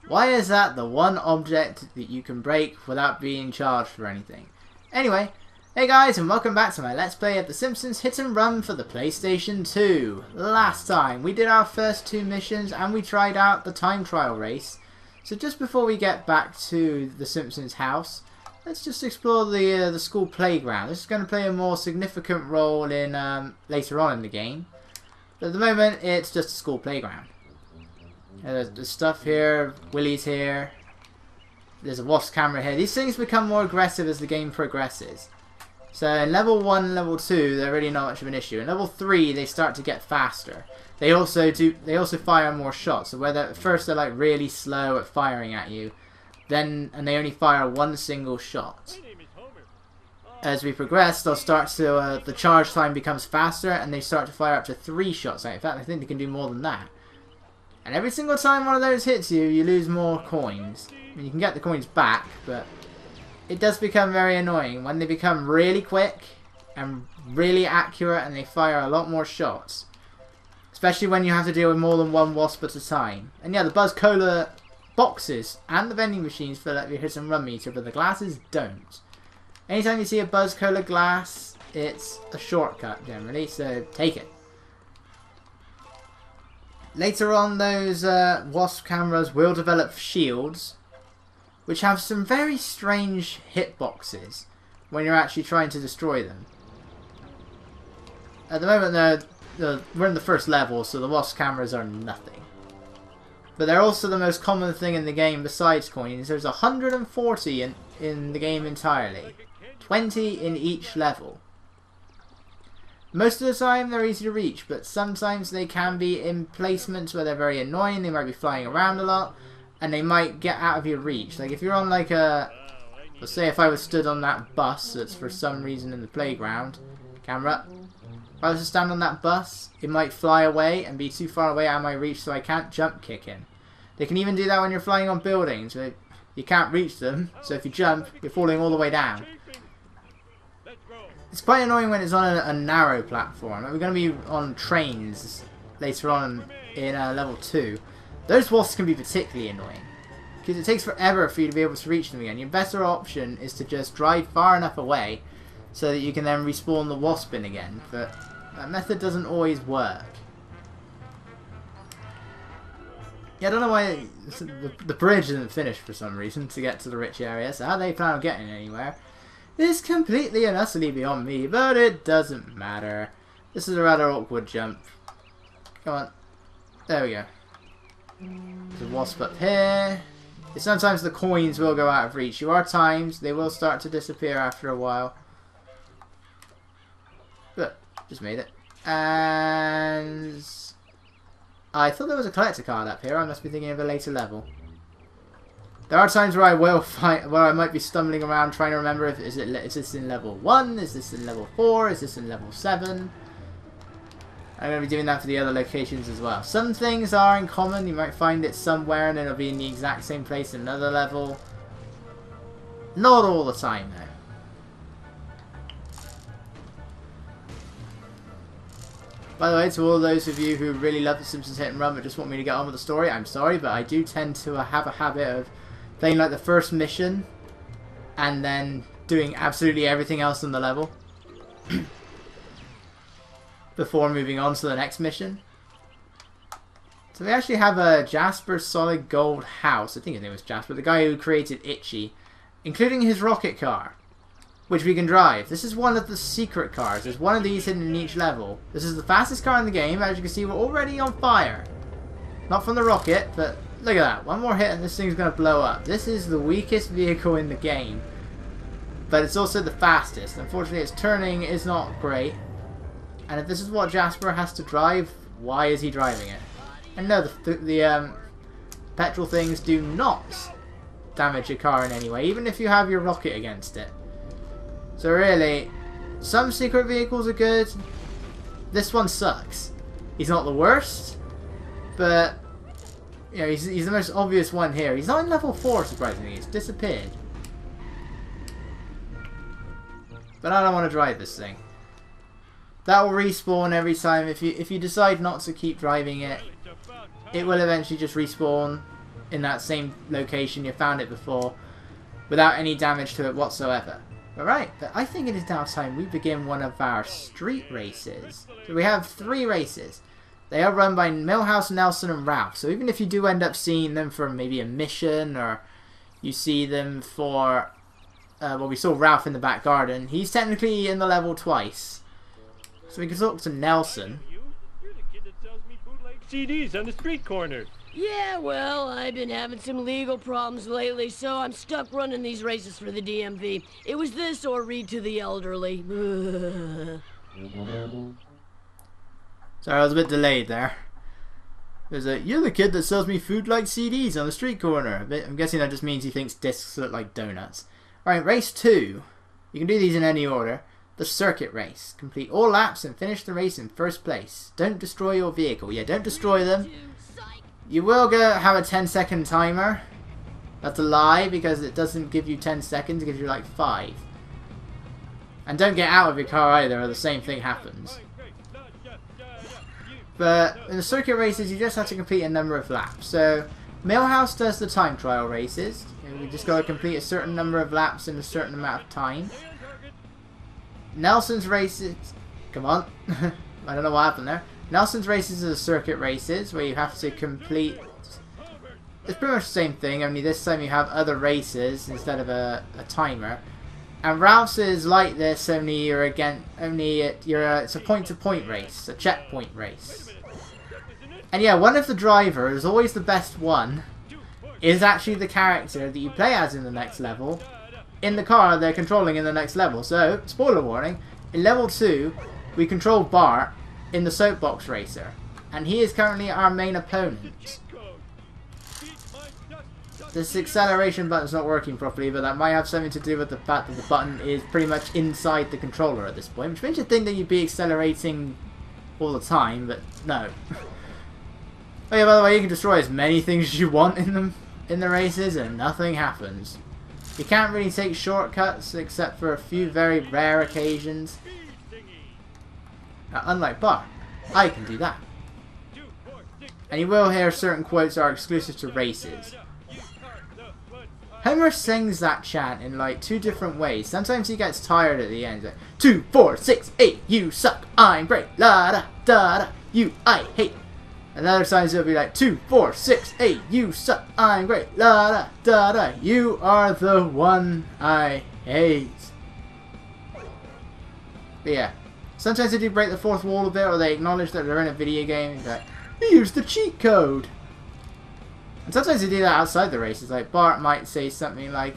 Why is that the one object that you can break without being charged for anything? Anyway, hey guys, and welcome back to my Let's Play of The Simpsons Hit and Run for the PlayStation 2. Last time, we did our first 2 missions and we tried out the time trial race. So just before we get back to the Simpsons house, let's just explore the school playground. This is going to play a more significant role in later on in the game. But at the moment, it's just a school playground. There's stuff here, Willie's here, there's a wasp camera here. These things become more aggressive as the game progresses. So in level 1 and level 2 they're really not much of an issue. In level 3 they start to get faster. They also fire more shots. So whether at first they're like really slow at firing at you, and they only fire one single shot. As we progress, they'll start to the charge time becomes faster and they start to fire up to 3 shots. In fact, I think they can do more than that. And every single time one of those hits you, you lose more coins. I mean, you can get the coins back, but it does become very annoying when they become really quick and really accurate and they fire a lot more shots. Especially when you have to deal with more than one wasp at a time. And yeah, the Buzz Cola boxes and the vending machines fill up your hit and run meter, but the glasses don't. Anytime you see a Buzz Cola glass, it's a shortcut generally, so take it. Later on, those wasp cameras will develop shields, which have some very strange hitboxes when you're actually trying to destroy them. At the moment, we're in the first level, so the wasp cameras are nothing. But they're also the most common thing in the game besides coins. There's 140 in the game entirely, 20 in each level. Most of the time they're easy to reach, but sometimes they can be in placements where they're very annoying. They might be flying around a lot, and they might get out of your reach. Like if you're on like let's say if I was stood on that bus that's for some reason in the playground, camera, if I was to stand on that bus, it might fly away and be too far away out of my reach so I can't jump kick in. They can even do that when you're flying on buildings, where you can't reach them, so if you jump, you're falling all the way down. It's quite annoying when it's on a narrow platform. Like we're going to be on trains later on in level 2. Those wasps can be particularly annoying, because it takes forever for you to be able to reach them again. Your better option is to just drive far enough away so that you can then respawn the wasp in again, but that method doesn't always work. Yeah, I don't know why the bridge isn't finished for some reason to get to the rich area, so how they plan on getting anywhere is completely and utterly beyond me, but it doesn't matter. This is a rather awkward jump. Come on. There we go. There's a wasp up here. Sometimes the coins will go out of reach. You are timed. They will start to disappear after a while. But, just made it. And I thought there was a collector card up here. I must be thinking of a later level. There are times where I might be stumbling around trying to remember if is this in level 1, is this in level 4, is this in level 7. I'm going to be doing that for the other locations as well. Some things are in common, you might find it somewhere and it'll be in the exact same place in another level. Not all the time though. By the way, to all those of you who really love The Simpsons Hit and Run but just want me to get on with the story, I'm sorry, but I do tend to have a habit of playing like the first mission and then doing absolutely everything else in the level before moving on to the next mission. So we actually have a Jasper Solid Gold House. I think his name was Jasper, the guy who created Itchy, including his rocket car, which we can drive. This is one of the secret cars. There's one of these hidden in each level. This is the fastest car in the game. As you can see, we're already on fire. Not from the rocket, but look at that. One more hit and this thing's going to blow up. This is the weakest vehicle in the game, but it's also the fastest. Unfortunately, its turning is not great. And if this is what Jasper has to drive, why is he driving it? And no, the petrol things do not damage your car in any way, even if you have your rocket against it. So really, some secret vehicles are good. This one sucks. He's not the worst, but you know, he's the most obvious one here. He's not in level 4, surprisingly. He's disappeared. But I don't want to drive this thing. That will respawn every time. If you decide not to keep driving it, it will eventually just respawn in that same location you found it before without any damage to it whatsoever. Alright, but I think it is now time we begin one of our street races. So we have 3 races. They are run by Milhouse, Nelson and Ralph. So even if you do end up seeing them for maybe a mission, or you see them for... well, we saw Ralph in the back garden. He's technically in the level twice. So we can talk to Nelson. You're the kid that sells me bootleg CDs on the street corner. Yeah, well, I've been having some legal problems lately, so I'm stuck running these races for the DMV. It was this or read to the elderly. Sorry, I was a bit delayed there. There's a, you're the kid that sells me food like CDs on the street corner. I'm guessing that just means he thinks discs look like donuts. Alright, race 2. You can do these in any order. The circuit race. Complete all laps and finish the race in first place. Don't destroy your vehicle. Yeah, don't destroy them. You will have a 10-second timer. That's a lie, because it doesn't give you 10 seconds, it gives you like 5. And don't get out of your car either, or the same thing happens. But in the circuit races, you just have to complete a number of laps. So, Milhouse does the time trial races. You just got to complete a certain number of laps in a certain amount of time. Nelson's races... Come on. I don't know what happened there. Nelson's races are the circuit races, where you have to complete... It's pretty much the same thing, only this time you have other races instead of a timer. And Ralph's is like this, only it's a point-to-point race, a checkpoint race. And yeah, one of the drivers, always the best one, is actually the character that you play as in the next level, in the car they're controlling in the next level. So, spoiler warning, in level 2, we control Bart in the Soapbox Racer, and he is currently our main opponent. This acceleration button's not working properly, but that might have something to do with the fact that the button is pretty much inside the controller at this point, which makes you think that you'd be accelerating all the time, but no. Oh yeah, by the way, you can destroy as many things as you want in the races, and nothing happens. You can't really take shortcuts except for a few very rare occasions. Now, unlike Bart, I can do that. And you will hear certain quotes are exclusive to races. Homer sings that chant in like 2 different ways. Sometimes he gets tired at the end. Like, 2, 4, 6, 8, you suck, I'm great, la da da da, you I hate. And other times it'll be like 2, 4, 6, 8, you suck, I'm great, la da da da, you are the one I hate. But yeah, sometimes they do break the 4th wall a bit, or they acknowledge that they're in a video game. It's like, use the cheat code. And sometimes they do that outside the races. Like Bart might say something like,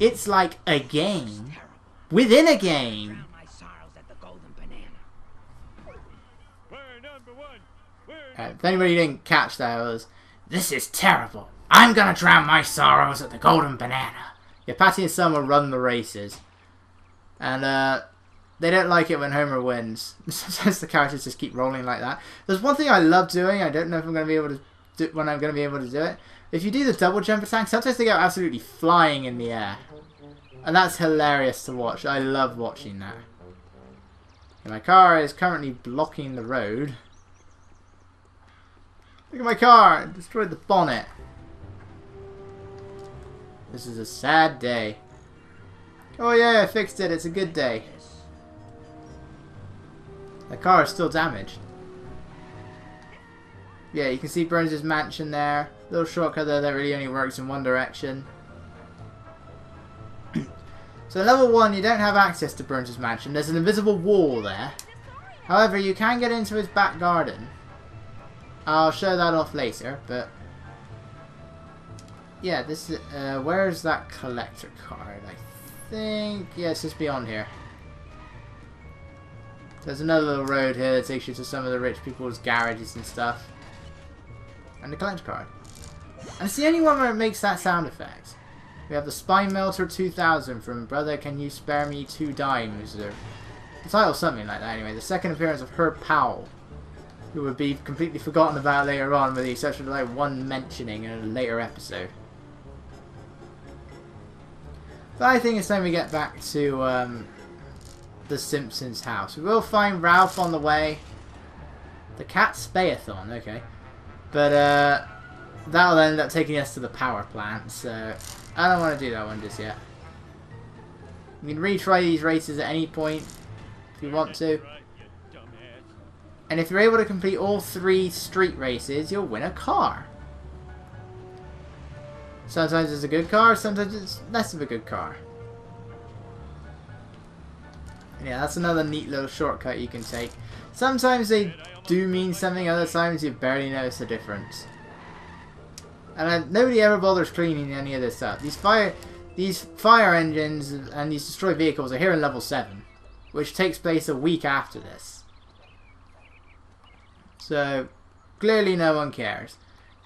"It's like a game within a game." If anybody didn't catch that, it was, "This is terrible. I'm gonna drown my sorrows at the Golden Banana." Yeah, Patty and Selma run the races, and they don't like it when Homer wins. Sometimes the characters just keep rolling like that. There's one thing I love doing. I don't know if I'm gonna be able to do when I'm gonna be able to do it. If you do the double jump attack, sometimes they go absolutely flying in the air, and that's hilarious to watch. I love watching that. And my car is currently blocking the road. Look at my car! It destroyed the bonnet. This is a sad day. Oh yeah, I fixed it. It's a good day. The car is still damaged. Yeah, you can see Burns' mansion there. Little shortcut there that really only works in one direction. So level 1, you don't have access to Burns' mansion. There's an invisible wall there. However, you can get into his back garden. I'll show that off later, but yeah, this is where's that collector card? I think yeah, it's just beyond here. There's another little road here that takes you to some of the rich people's garages and stuff. And the collector card. And it's the only one where it makes that sound effect. We have the Spine Melter 2000 from Brother Can You Spare Me 2 Dimes, or the title's something like that anyway. The second appearance of Herb Powell, who would be completely forgotten about later on, with the exception of like one mentioning in a later episode. But I think it's time we get back to the Simpsons house. We will find Ralph on the way. The cat Spayathon, okay. But that'll end up taking us to the power plant, so I don't want to do that one just yet. You can retry these races at any point if you want to. And if you're able to complete all 3 street races, you'll win a car. Sometimes it's a good car, sometimes it's less of a good car. And yeah, that's another neat little shortcut you can take. Sometimes they do mean something, other times you barely notice the difference. And nobody ever bothers cleaning any of this up. These fire engines and these destroyed vehicles are here in level 7, which takes place a week after this. So, clearly no one cares.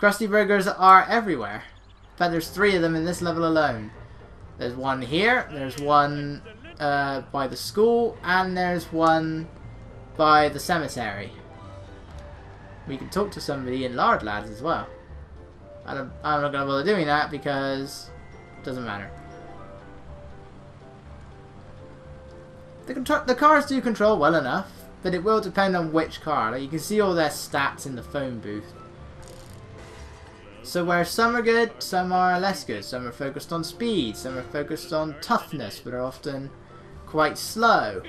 Krusty Burgers are everywhere. In fact, there's 3 of them in this level alone. There's one here, there's one by the school, and there's one by the cemetery. We can talk to somebody in Lard Lads as well. I'm not going to bother doing that because it doesn't matter. The cars do control well enough, but it will depend on which car. Like, you can see all their stats in the phone booth. So where some are good, some are less good. Some are focused on speed, some are focused on toughness, but are often quite slow.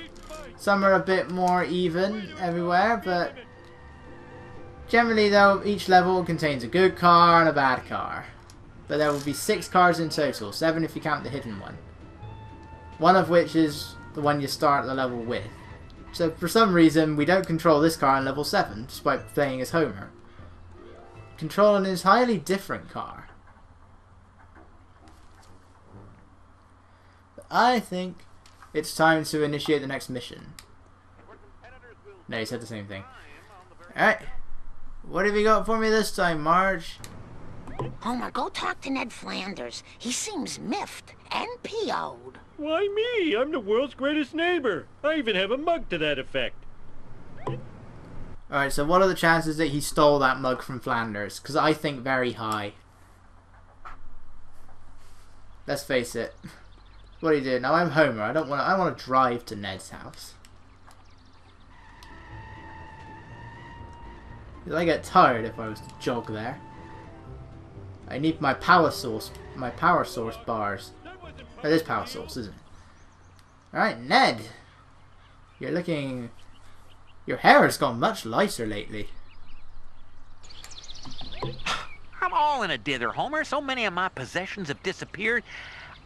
Some are a bit more even everywhere, but generally though, each level contains a good car and a bad car. But there will be 6 cars in total, 7 if you count the hidden one. One of which is the one you start the level with. So for some reason, we don't control this car in level 7, despite playing as Homer. Control an entirely different car. But I think it's time to initiate the next mission. No, he said the same thing. Alright. What have you got for me this time, Marge? Homer, go talk to Ned Flanders. He seems miffed and PO'd. Why me? I'm the world's greatest neighbor. I even have a mug to that effect. Alright, so what are the chances that he stole that mug from Flanders? Because I think very high. Let's face it. What do you do? Now I'm Homer. I want to drive to Ned's house. Because I get tired if I was to jog there. I need my power source bars. That is power source, isn't it? Alright, Ned. You're looking... Your hair has gone much lighter lately. I'm all in a dither, Homer. So many of my possessions have disappeared.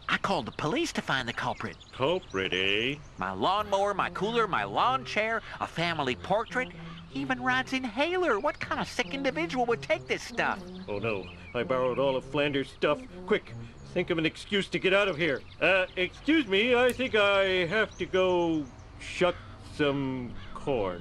I called the police to find the culprit. Culprit, eh? My lawnmower, my cooler, my lawn chair, a family portrait, even Rod's inhaler. What kind of sick individual would take this stuff? Oh no, I borrowed all of Flanders' stuff. Quick, think of an excuse to get out of here. Excuse me, I think I have to go shuck some corn.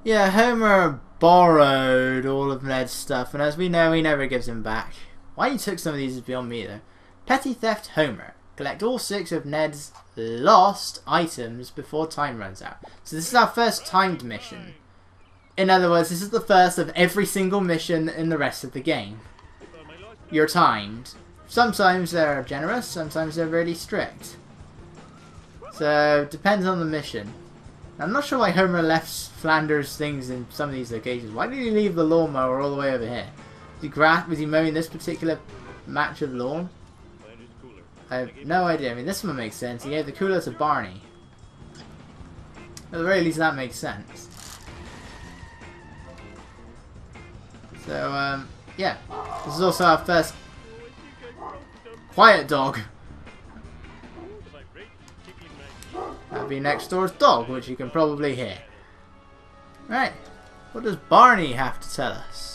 Yeah, Homer borrowed all of Ned's stuff, and as we know, he never gives him back. Why he took some of these is beyond me, though. Petty Theft Homer. Collect all 6 of Ned's lost items before time runs out. So this is our first timed mission. In other words, this is the first of every single mission in the rest of the game. You're timed. Sometimes they're generous, sometimes they're really strict. So, depends on the mission. I'm not sure why Homer left Flanders things in some of these locations. Why did he leave the lawnmower all the way over here? Was he mowing this particular match of lawn? I have no idea. I mean, this one makes sense. He gave the cooler to Barney. At the very least, that makes sense. So, yeah. This is also our first quiet dog. That'd be next door's dog, which you can probably hear. Right. What does Barney have to tell us?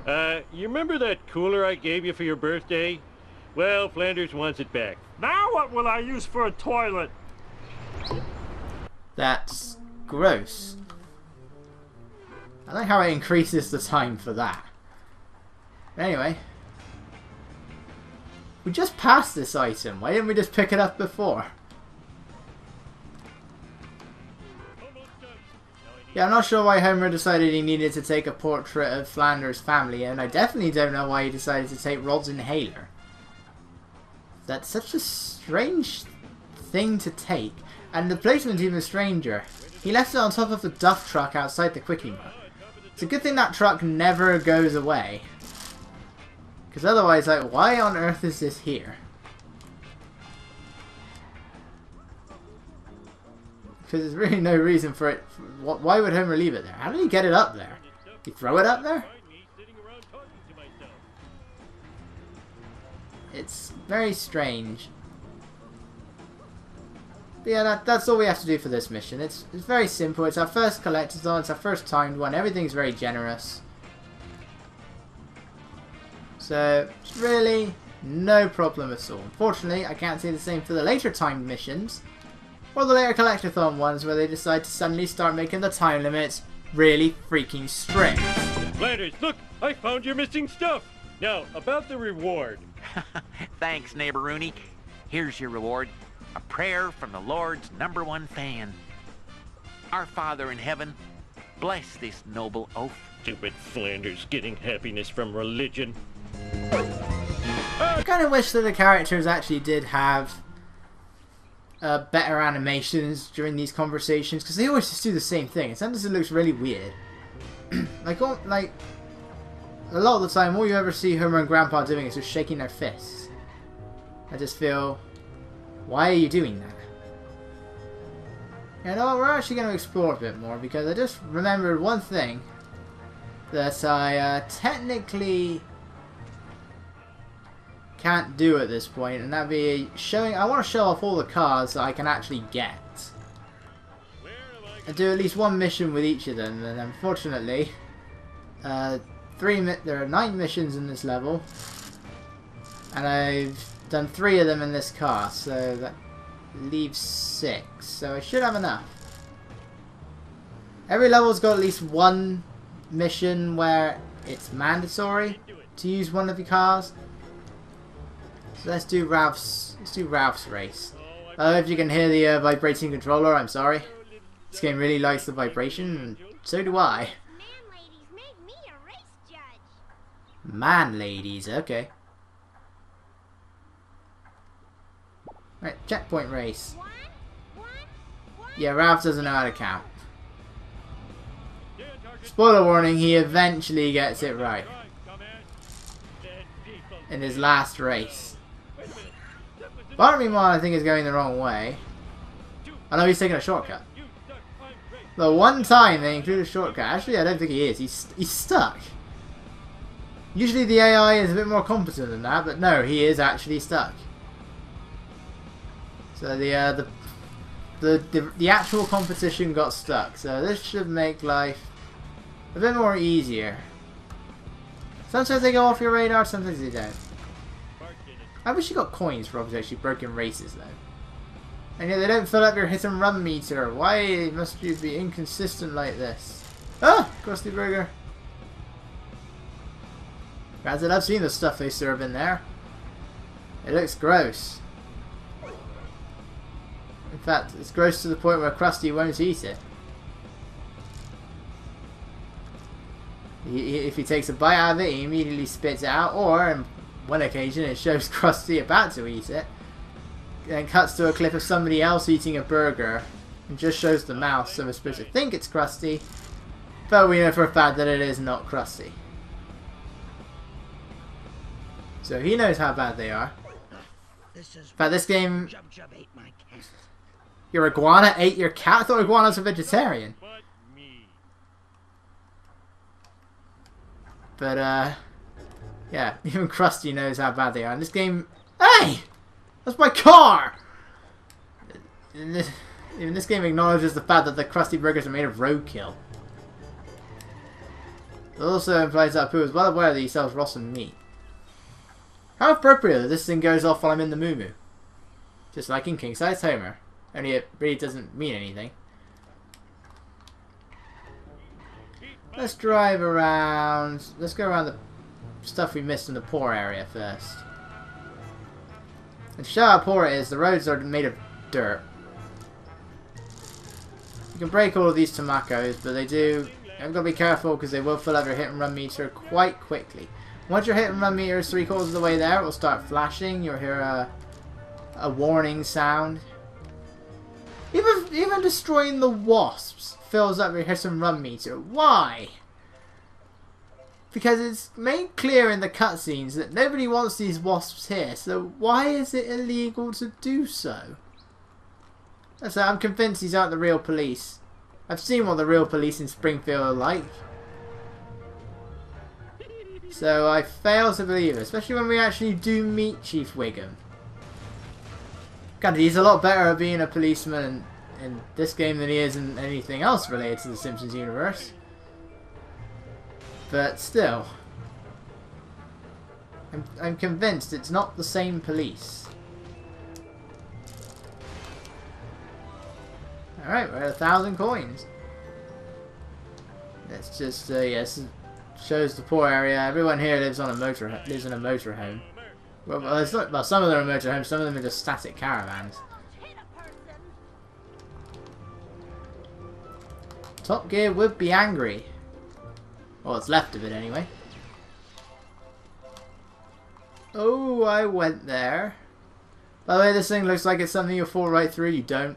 You remember that cooler I gave you for your birthday? Well, Flanders wants it back. Now what will I use for a toilet? That's gross. I like how it increases the time for that. Anyway. We just passed this item. Why didn't we just pick it up before? Yeah, I'm not sure why Homer decided he needed to take a portrait of Flanders' family, and I definitely don't know why he decided to take Rod's inhaler. That's such a strange thing to take, and the placement's even stranger. He left it on top of the Duff Truck outside the Quickie Mart. It's a good thing that truck never goes away. Because otherwise, like, why on earth is this here? Because there's really no reason for it. Why would Homer leave it there? How did he get it up there? You throw it up there? It's very strange. But yeah, that's all we have to do for this mission. It's very simple. It's our first collectathon. It's our first timed one. Everything's very generous. So, it's really no problem at all. Unfortunately, I can't say the same for the later timed missions. Or the later collectathon ones where they decide to suddenly start making the time limits really freaking strict. Flanders, look! I found your missing stuff! Now, about the reward. Thanks, neighbor Rooney. Here's your reward. A prayer from the Lord's #1 fan. Our Father in heaven, bless this noble oath. Stupid Flanders getting happiness from religion. I kind of wish that the characters actually did have better animations during these conversations, because they always just do the same thing. And sometimes it looks really weird. like a lot of the time, all you ever see Homer and Grandpa doing is just shaking their fists. I just feel, why are you doing that? You know, we're actually going to explore a bit more, because I just remembered one thing that I technically can't do at this point, and that'd be showing. I want to show off all the cars that I can actually get. I do at least one mission with each of them, and unfortunately, there are 9 missions in this level, and I've done 3 of them in this car, so that leaves 6. So I should have enough. Every level's got at least one mission where it's mandatory to use one of the cars. So let's do Ralph's race. If you can hear the vibrating controller, I'm sorry. This game really likes the vibration, and so do I. Man ladies made me a race judge. Man ladies, okay. Right, checkpoint race. One. Yeah, Ralph doesn't know how to count. Spoiler warning, he eventually gets it right. In his last race. Part of me, I think, is going the wrong way. I know he's taking a shortcut. The one time they include a shortcut. Actually, I don't think he is. He's stuck. Usually the AI is a bit more competent than that, but no, he is actually stuck. So the actual competition got stuck. So this should make life a bit more easier. Sometimes they go off your radar, sometimes they don't. I wish you got coins for actually broken races though. And yet they don't fill up your hit and run meter. Why must you be inconsistent like this? Ah! Krusty Burger. Granted, I've seen the stuff they serve in there. It looks gross. In fact, it's gross to the point where Krusty won't eat it. If he takes a bite out of it, he immediately spits it out, or on one occasion it shows Krusty about to eat it, then cuts to a clip of somebody else eating a burger, and just shows the mouth, so we're supposed to think it's Krusty, but we know for a fact that it is not Krusty. So he knows how bad they are. In fact, this game, your iguana ate your cat? I thought iguanas were vegetarian. But, yeah, even Krusty knows how bad they are. In this game... Hey! That's my car! Even this game acknowledges the fact that the Krusty Burgers are made of roadkill. It also implies that Pooh is well aware that he sells rotten meat. How appropriate that this thing goes off while I'm in the moo-moo. Just like in King Size Homer. Only it really doesn't mean anything. Let's drive around. Let's go around the stuff we missed in the poor area first. And to show how poor it is, the roads are made of dirt. You can break all of these tomacos, but they do... I've got to be careful because they will fill up your hit and run meter quite quickly. Once your hit and run meter is 3/4 of the way there, it will start flashing. You'll hear a warning sound. Even destroying the wasps fills up your hit and run meter. Why? Because it's made clear in the cutscenes that nobody wants these wasps here, so why is it illegal to do so? So I'm convinced these aren't the real police. I've seen what the real police in Springfield are like. So I fail to believe it, especially when we actually do meet Chief Wiggum. God, he's a lot better at being a policeman in this game than he is in anything else related to the Simpsons universe. But still, I'm convinced it's not the same police. Alright, we're at 1,000 coins. Let's just, yes, shows the poor area. Everyone here lives in a motorhome. Well, it's not, well, some of them are motorhomes, some of them are just static caravans. Top Gear would be angry. Well, what's left of it anyway. Oh, I went there. By the way, this thing looks like it's something you'll fall right through. You don't.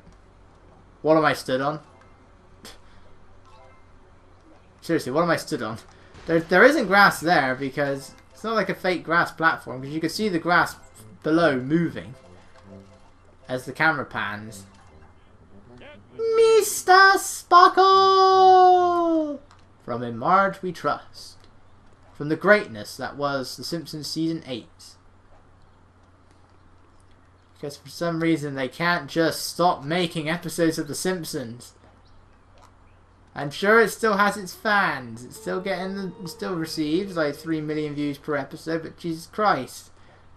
What am I stood on? Seriously, what am I stood on? There isn't grass there because it's not like a fake grass platform, because you can see the grass below moving as the camera pans. Mr. Sparkle! From In Marge We Trust. From the greatness that was The Simpsons Season 8. Because for some reason they can't just stop making episodes of The Simpsons. I'm sure it still has its fans. It's still still receives like 3 million views per episode, but Jesus Christ.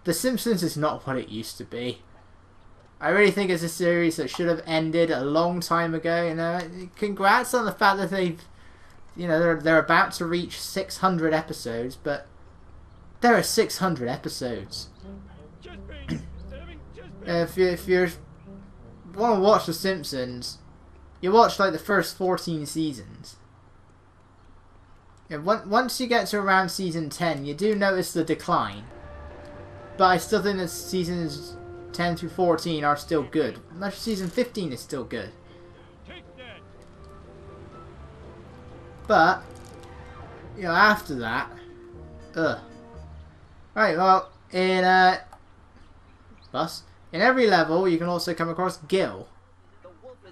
The Simpsons is not what it used to be. I really think it's a series that should have ended a long time ago. You know, congrats on the fact that they've, you know, they're about to reach 600 episodes, but there are 600 episodes. If you want to watch The Simpsons, you watch like the first 14 seasons. Yeah, once you get to around season 10, you do notice the decline. But I still think that seasons 10 through 14 are still good. Much season 15 is still good. But, you know, after that, Right, well, in every level, you can also come across Gil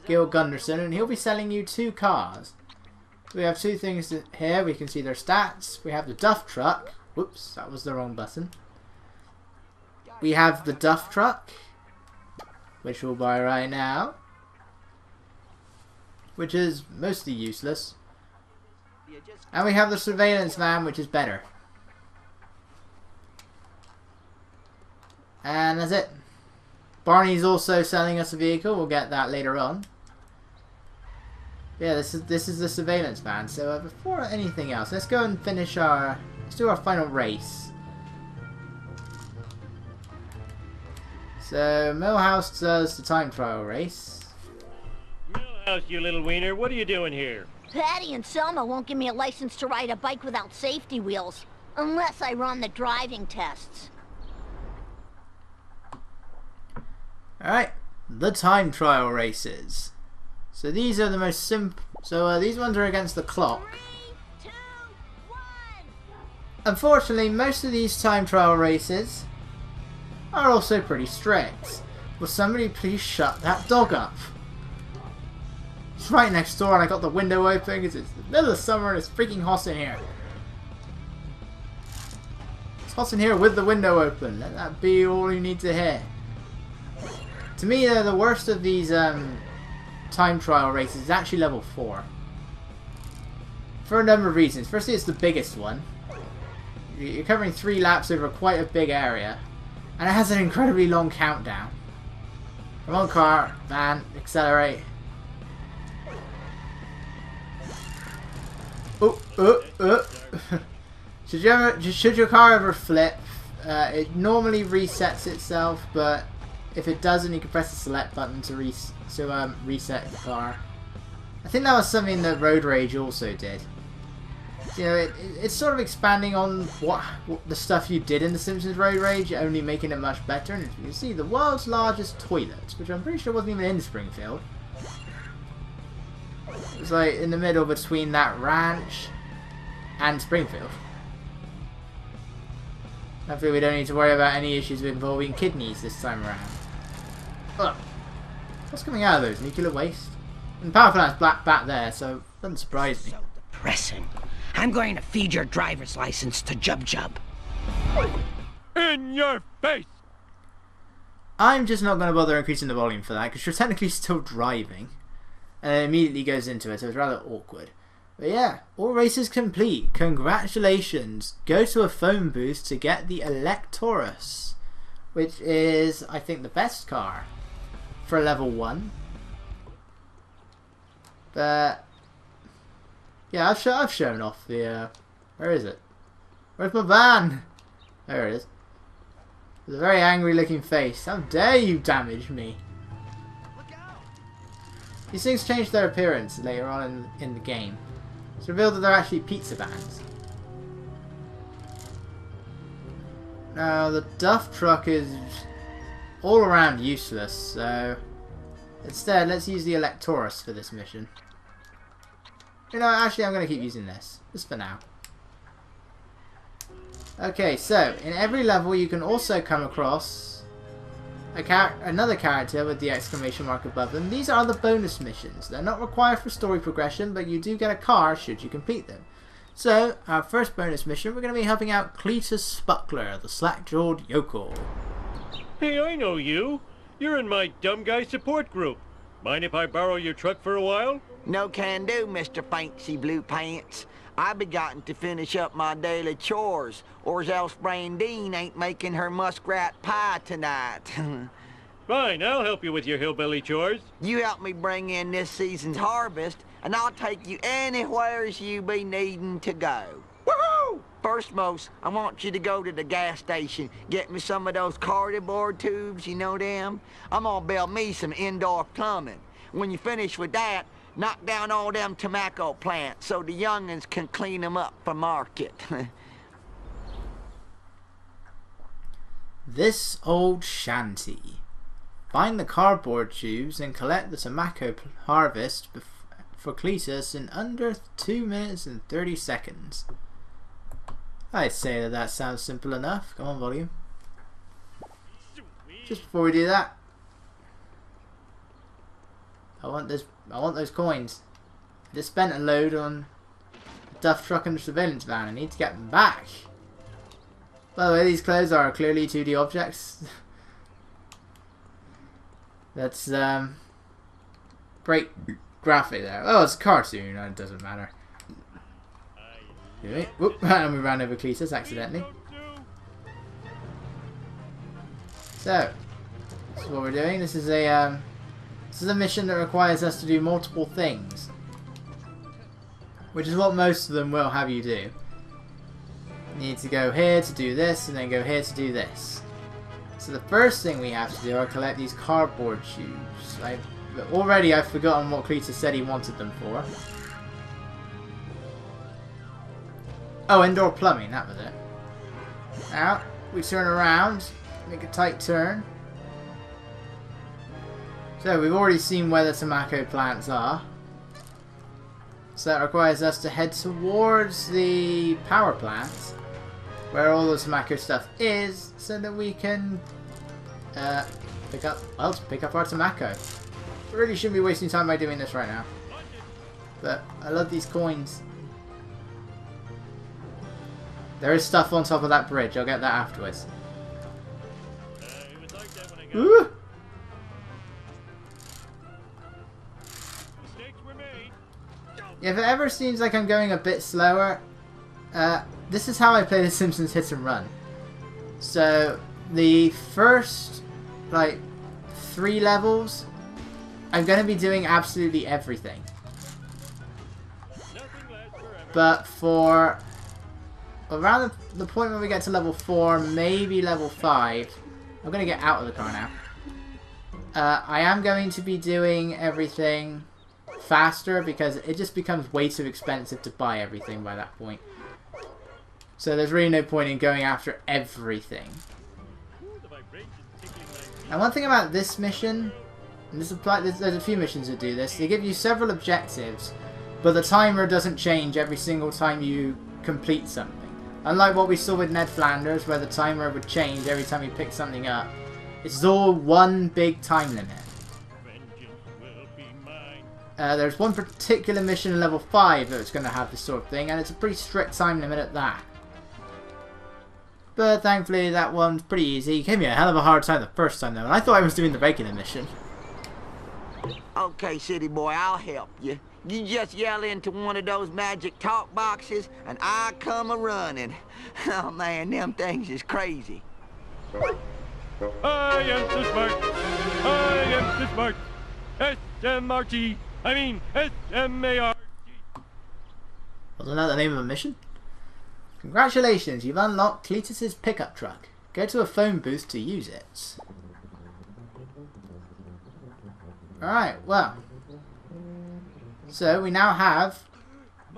Gunderson, and he'll be selling you 2 cars. We have 2 things here. We can see their stats. We have the Duff Truck. Whoops, that was the wrong button. We have the Duff Truck, which we'll buy right now, which is mostly useless. And we have the surveillance van, which is better. And that's it. Barney's also selling us a vehicle. We'll get that later on. Yeah, this is the surveillance van. So before anything else, let's go and finish let's do our final race. So Millhouse does the time trial race. Millhouse, you little wiener, what are you doing here? Patty and Selma won't give me a license to ride a bike without safety wheels, unless I run the driving tests. Alright, the time trial races. So these are the most simple. So these ones are against the clock. 3, 2, 1. Unfortunately, most of these time trial races are also pretty strict. Will somebody please shut that dog up? It's right next door and I got the window open because it's the middle of summer and it's freaking hot in here. It's hot in here with the window open. Let that be all you need to hear. To me, the worst of these time trial races is actually level 4. For a number of reasons. Firstly, it's the biggest one. You're covering 3 laps over quite a big area. And it has an incredibly long countdown. Come on, car, van, accelerate. Should your car ever flip, it normally resets itself, but if it doesn't, you can press the select button to reset the car. I think that was something that Road Rage also did. You know, it's sort of expanding on what the stuff you did in The Simpsons Road Rage, only making it much better. And as you can see, the world's largest toilet, which I'm pretty sure wasn't even in Springfield. It was like in the middle between that ranch and Springfield. Hopefully we don't need to worry about any issues involving kidneys this time around. Ugh. What's coming out of those? Nuclear waste? And power plant's back there, so it doesn't surprise me. So depressing. I'm going to feed your driver's license to Jub Jub. In your face! I'm just not going to bother increasing the volume for that, because you're technically still driving. And it immediately goes into it, so it's rather awkward. But yeah, all races complete. Congratulations. Go to a phone booth to get the Electorus, which is, I think, the best car for level 1. But yeah, I've shown off the where is it? Where's my van? There it is. With a very angry looking face. How dare you damage me? These things change their appearance later on in the game. It's revealed that they're actually pizza vans. Now the Duff Truck is all around useless, so instead let's use the Electorus for this mission. You know, actually I'm going to keep using this, just for now. Okay, so in every level you can also come across another character with the exclamation mark above them. These are the bonus missions. They're not required for story progression, but you do get a car should you complete them. So, our first bonus mission, we're going to be helping out Cletus Spuckler, the slack-jawed yokel. Hey, I know you. You're in my dumb guy support group. Mind if I borrow your truck for a while? No can do, Mr. Fancy Blue Pants. I begotten to finish up my daily chores, or else Brandine ain't making her muskrat pie tonight. Fine, I'll help you with your hillbilly chores. You help me bring in this season's harvest, and I'll take you anywheres you be needing to go. Woohoo! First, most, I want you to go to the gas station, get me some of those cardboard tubes, you know them? I'm gonna build me some indoor plumbing. When you finish with that, knock down all them tobacco plants so the young'uns can clean them up for market. This old shanty. Find the cardboard tubes and collect the tobacco harvest for Cletus in under 2 minutes and 30 seconds. I'd say that sounds simple enough. Come on, volume. Just before we do that, I want those coins. I just spent a load on the Duff Truck and the surveillance van. I need to get them back. By the way, these clothes are clearly 2D objects. That's great graphic there. Oh, it's a cartoon. It doesn't matter. Whoop! And we ran over Cletus accidentally. So, this is what we're doing. This is a mission that requires us to do multiple things, which is what most of them will have you do. You need to go here to do this, and then go here to do this. So the first thing we have to do are collect these cardboard tubes. Already I've forgotten what Cletus said he wanted them for. Oh, indoor plumbing, that was it. Now, we turn around, make a tight turn. So, we've already seen where the tobacco plants are. So that requires us to head towards the power plant, where all the tobacco stuff is, so that we can pick up our tobacco. We really shouldn't be wasting time by doing this right now. But I love these coins. There is stuff on top of that bridge. I'll get that afterwards. Ooh! If it ever seems like I'm going a bit slower, this is how I play The Simpsons Hit and Run. So, the first, 3 levels, I'm going to be doing absolutely everything. But for around the point when we get to level 4, maybe level 5, I'm going to get out of the car now. I am going to be doing everything faster because it just becomes way too expensive to buy everything by that point. So there's really no point in going after everything. And one thing about this mission, and there's a few missions that do this, they give you several objectives, but the timer doesn't change every single time you complete something. Unlike what we saw with Ned Flanders, where the timer would change every time he picked something up, it's all one big time limit. There's one particular mission in level 5 that's going to have this sort of thing, and it's a pretty strict time limit at that. But thankfully that one's pretty easy. It gave me a hell of a hard time the first time though, and I thought I was doing the regular mission. Okay, city boy, I'll help you. You just yell into one of those magic talk boxes, and I come a-running. Oh man, them things is crazy. I am so smart. I am so smart. S-M-R-T. I mean, S-M-A-R-T. Wasn't that the name of a mission? Congratulations, you've unlocked Cletus's pickup truck. Go to a phone booth to use it. Alright, well. So we now have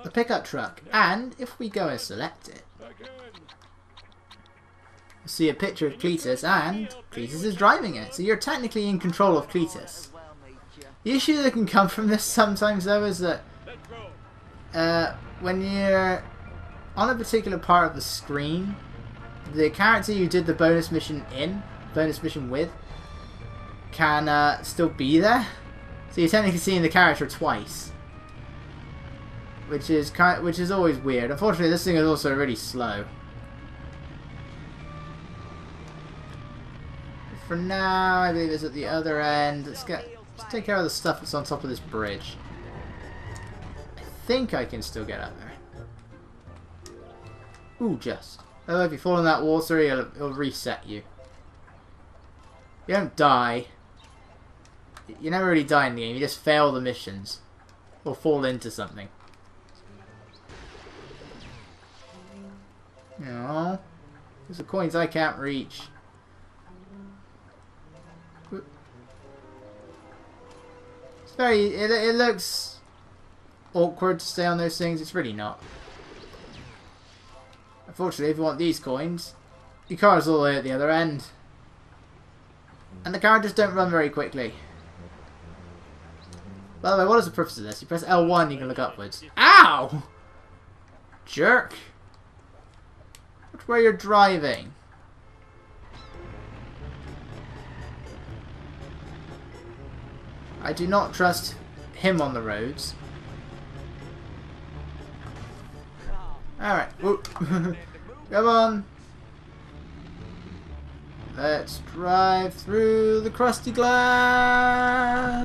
the pickup truck. And if we go and select it, you'll see a picture of Cletus, and Cletus is driving it. So you're technically in control of Cletus. The issue that can come from this sometimes though is that when you're on a particular part of the screen, the character you did the bonus mission with, can still be there. So you're technically seeing the character twice, which is always weird. Unfortunately, this thing is also really slow. For now, I believe it's at the other end. Let's take care of the stuff that's on top of this bridge. I think I can still get up there. Ooh, just. Oh, if you fall in that water, it'll reset you. You don't die. You never really die in the game, you just fail the missions. Or fall into something. No. There's the coins I can't reach. It's it looks awkward to stay on those things, it's really not. Unfortunately, if you want these coins, your car's all the way at the other end. And the characters don't run very quickly. By the way, what is the purpose of this? You press L1, you can look upwards. Ow! Jerk! Watch where you're driving. I do not trust him on the roads. Alright. Come on. Let's drive through the crusty glass.